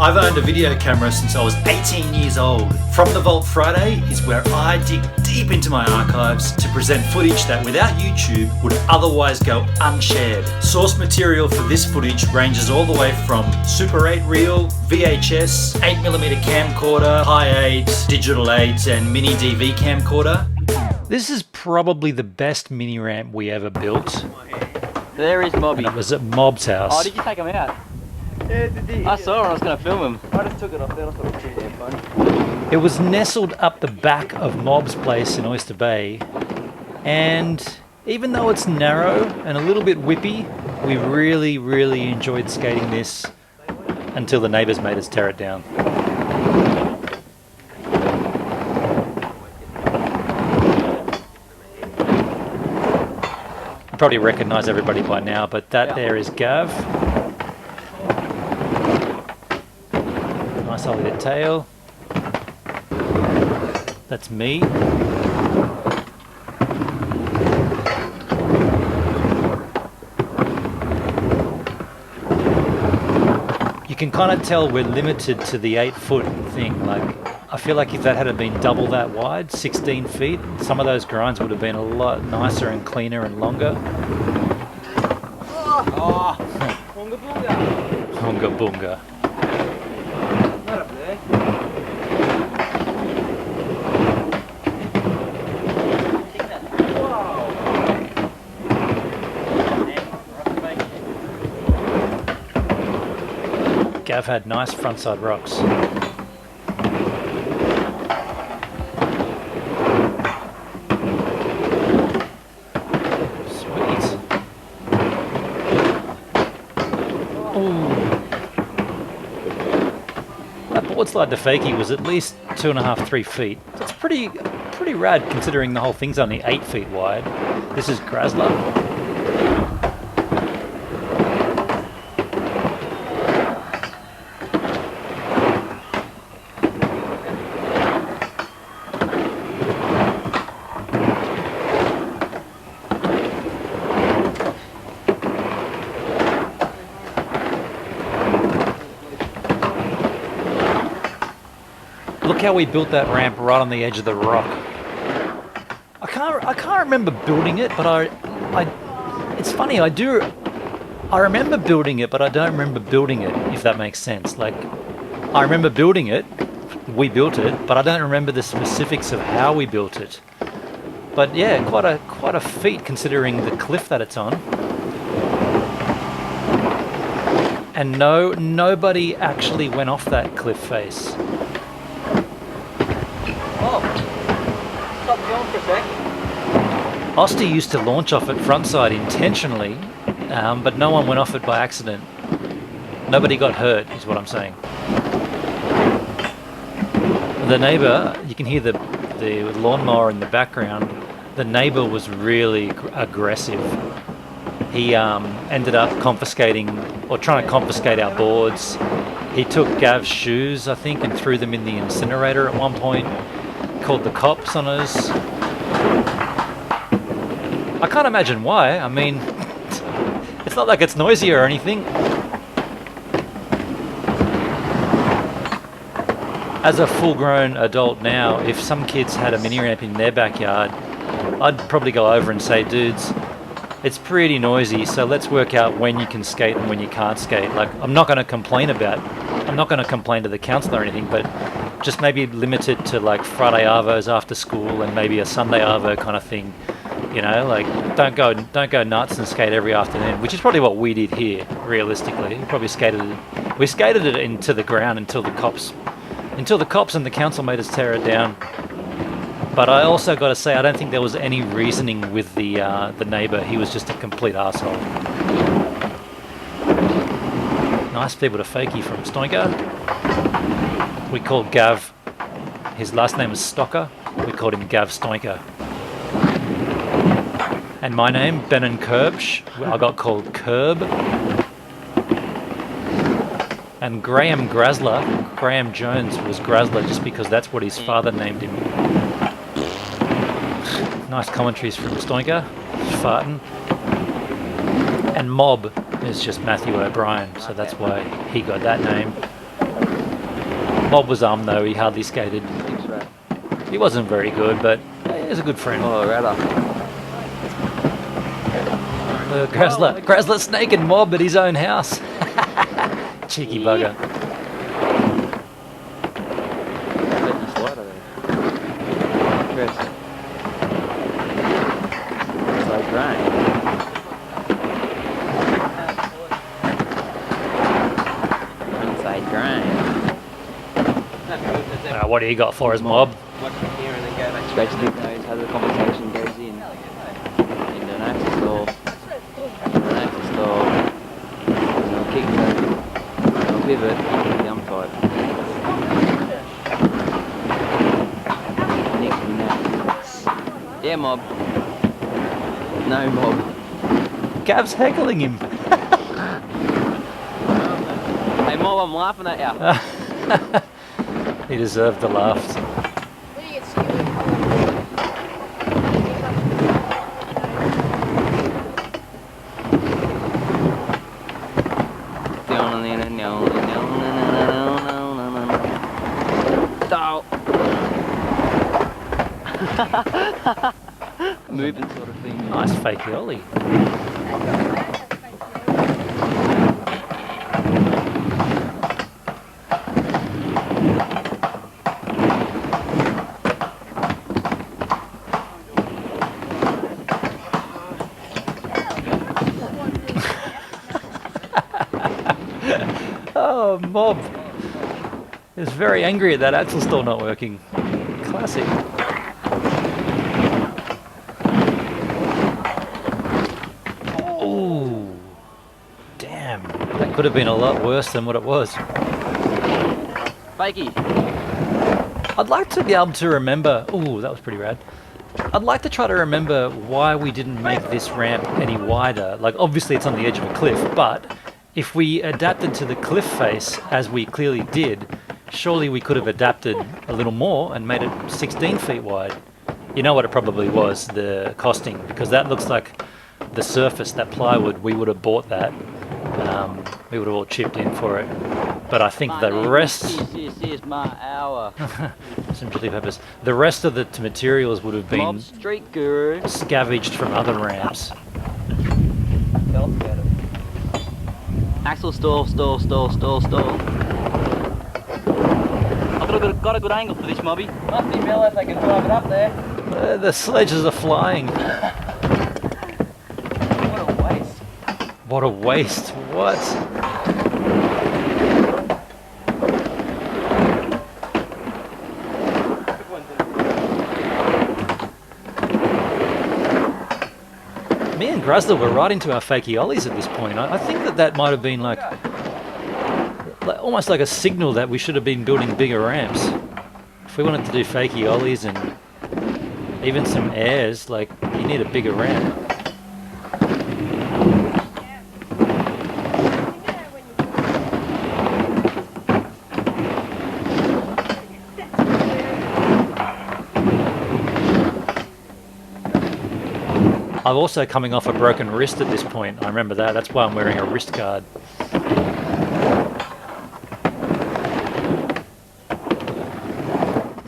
I've owned a video camera since I was 18 years old. From the Vault Friday is where I dig deep into my archives to present footage that without YouTube would otherwise go unshared. Source material for this footage ranges all the way from Super 8 reel, VHS, 8mm camcorder, High 8, Digital 8 and MiniDV Camcorder. This is probably the best mini ramp we ever built. There is Mobby. And it was at Mob's house. Oh, did you take him out? Yeah, I saw him, I was going to film him. I just took it off there, I thought it was pretty damn funny. It was nestled up the back of Mob's place in Oyster Bay, and even though it's narrow and a little bit whippy, we really enjoyed skating this until the neighbours made us tear it down. You probably recognise everybody by now, but that there is Gav. Nice solid tail. That's me. You can kind of tell we're limited to the 8-foot thing. Like, I feel like if that had been double that wide, 16 feet, some of those grinds would have been a lot nicer and cleaner and longer. Oh, Hunga Boonga. Hunga Boonga. Not up there. Gav had nice frontside rocks. Sweet. Ooh. That board slide to fakie was at least 2.5, 3 feet. That's pretty rad considering the whole thing's only 8 feet wide. This is Grasla. Look how we built that ramp right on the edge of the rock. I can't remember building it, but it's funny, I remember building it, but I don't remember building it, if that makes sense. Like, I remember building it, we built it, but I don't remember the specifics of how we built it. But yeah, quite a feat considering the cliff that it's on. And no, nobody actually went off that cliff face. Stop going for a sec. Osti used to launch off it frontside intentionally, but no one went off it by accident. Nobody got hurt, is what I'm saying. The neighbour, you can hear the lawnmower in the background. The neighbour was really aggressive. He ended up confiscating, or trying to confiscate our boards. He took Gav's shoes, I think, and threw them in the incinerator at one point. Called the cops on us. I can't imagine why. I mean, it's not like it's noisy or anything. As a full-grown adult now, if some kids had a mini ramp in their backyard, I'd probably go over and say, dudes, it's pretty noisy, so let's work out when you can skate and when you can't skate. Like, I'm not going to complain to the council or anything, but just maybe limited to like Friday arvos after school and maybe a Sunday arvo kind of thing. You know, like don't go nuts and skate every afternoon, which is probably what we did here. Realistically, we skated it into the ground until the cops and the council made us tear it down. But I also got to say, I don't think there was any reasoning with the neighbour. He was just a complete arsehole. Nice people to fakie from Stoinker. We called Gav, his last name is Stocker, we called him Gav Stoinker. And my name, Benon Kerbsch, I got called Curb. And Graham Jones was Grasla just because that's what his father named him. Nice commentaries from Stoinker, farting. And Mob is just Matthew O'Brien, so that's why he got that name. Mob was though, he hardly skated. Thanks, right. He wasn't very good, but he was a good friend. Oh, radar. Grazler snake and Mob at his own house. Cheeky bugger. Let you slide over there. Chris. So great. Inside grind. What do you got for us, Mob? Watch from here and then go back. Scratch the nose, how the conversation goes in. In the next stall. The next stall. No kick no pivot, the umpire. Next. Yeah, Mob. No, Mob. Gav's heckling him. Hey, Mob, I'm laughing at you. He deserved the laughs. Moving sort of thing. Nice fake ollie. Oh, Mob is very angry at that axle still not working. Classic. Ooh, damn. That could have been a lot worse than what it was. Fakey. I'd like to be able to remember. Ooh, that was pretty rad. I'd like to try to remember why we didn't make this ramp any wider. Like, obviously it's on the edge of a cliff, but if we adapted to the cliff face, as we clearly did, surely we could have adapted a little more and made it 16 feet wide. You know what it probably was, the costing, because that looks like the surface, that plywood, we would have bought that. We would have all chipped in for it. But I think the rest... This is my hour. Some chili peppers. The rest of the materials would have been Mob Street Guru. scavenged from other ramps. Tell us about it. Axel, stall. I've got a good angle for this, Mobby. Must be realised I can drive it up there. The sledges are flying. What a waste. What a waste. What? Me and Grazler were right into our fakey ollies at this point. I think that might have been like almost like a signal that we should have been building bigger ramps. If we wanted to do fakey ollies and even some airs, like, you need a bigger ramp. I'm also coming off a broken wrist at this point. I remember that. That's why I'm wearing a wrist guard.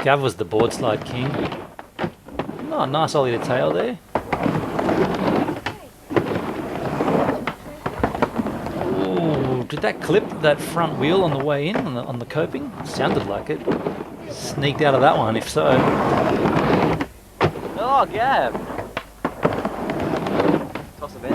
Gav was the board slide king. Oh, nice ollie to tail there. Ooh, did that clip that front wheel on the way in on the coping? Sounded like it. Sneaked out of that one, if so. Oh, Gav. Toss a bit.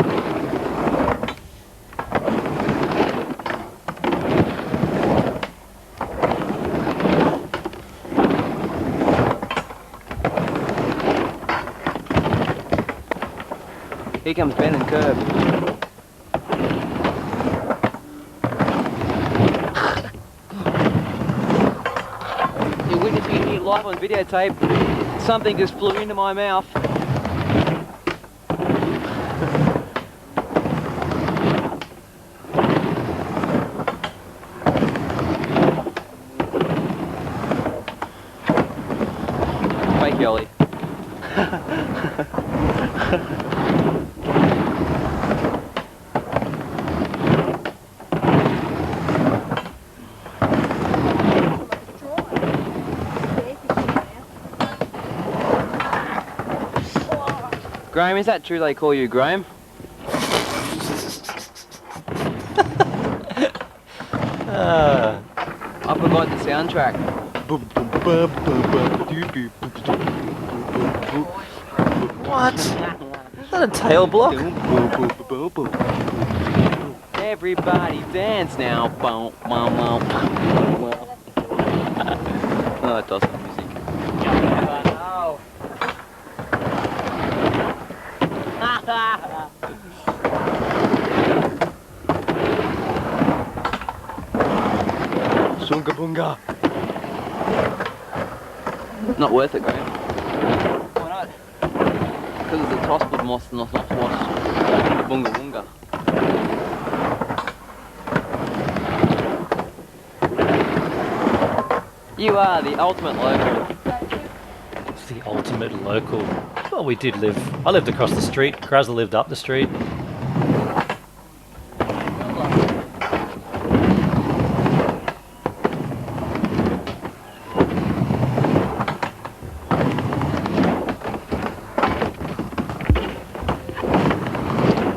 Here comes Ben and Curb. You're witnessing it live on videotape. Something just flew into my mouth. Fake Yoli. Graham, is that true they call you Graham? I forgot the soundtrack. What? Is that a tail block? Everybody dance now. Oh, it does have music. Shunga bunga. Not worth it, Graham. Why not? Because it's a toss with moss, not moss. Bunga bunga. You are the ultimate local. It's the ultimate local. Well, we did live. I lived across the street. Grazza lived up the street.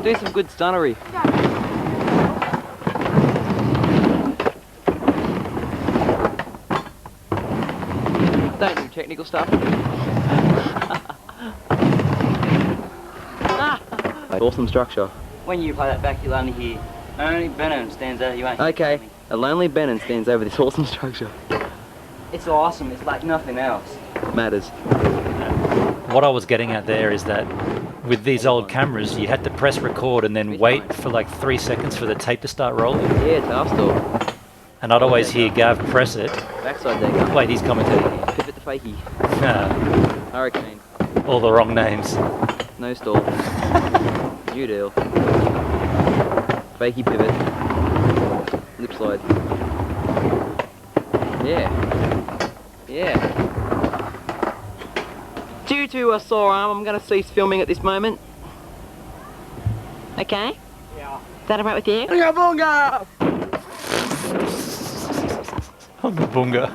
Do some good stunnery. Don't do technical stuff. Awesome structure. When you play that back, you'll only hear only Benham stands there. You won't. Okay, a lonely Benin stands over this awesome structure. It's awesome. It's like nothing else. Matters. What I was getting at there is that with these old cameras, you had to press record and then wait for like 3 seconds for the tape to start rolling. Yeah, tough still. And I'd always hear Gav press it. Backside there, go. Wait, he's commentating. Pivot the fakie. Ah, Hurricane. all the wrong names. No stall. New deal. Fakie pivot. Lip slide. Yeah. Yeah. Due to a sore arm, I'm going to cease filming at this moment. Okay? Yeah. Is that alright with you? Bunga bunga! Bunga bunga.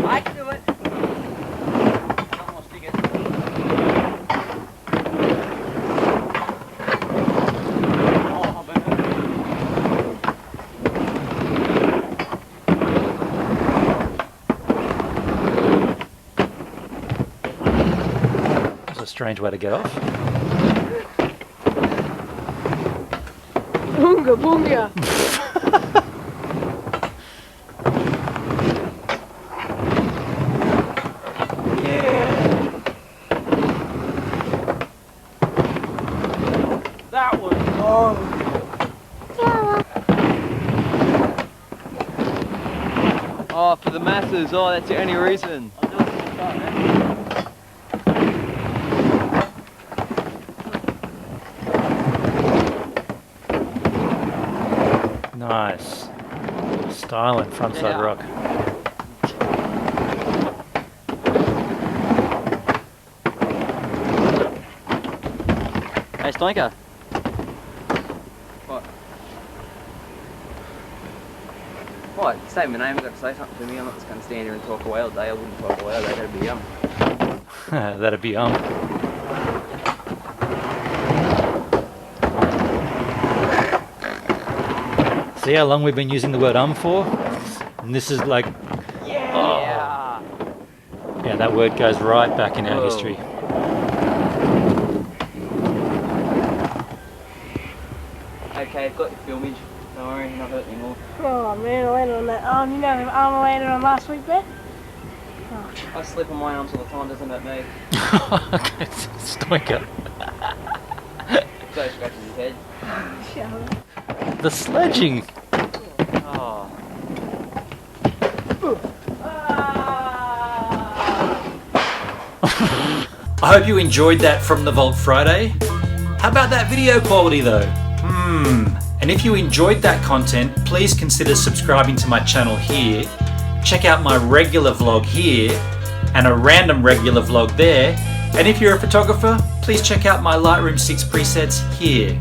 I can do it. One more stick it. Oh, That's a strange way to get off. Bunga bunga. that one. Oh. Oh, for the masses. Oh, that's the only reason. I'll do it this time, man. Nice. Styling frontside Yeah. rock. Hey, Stinker. What? What? Say my name, you've got to say something to me. I'm not just going to stand here and talk away all day. I wouldn't talk away all day, that'd be yum. That'd be See how long we've been using the word for? And this is like, Yeah! yeah, that word goes right back in our Whoa. history. Okay, I've got your filmage. Don't worry, you're not hurt anymore. Oh man, I landed on that arm. You know the arm I landed on last week, Ben? I slip on my arms all the time, doesn't hurt me. Okay, Stoiker. Joe scratches his head. Shut up. The sledging. Oh. I hope you enjoyed that from the Vault Friday. How about that video quality though? And if you enjoyed that content, please consider subscribing to my channel here. Check out my regular vlog here and a random regular vlog there. And if you're a photographer, please check out my Lightroom 6 presets here.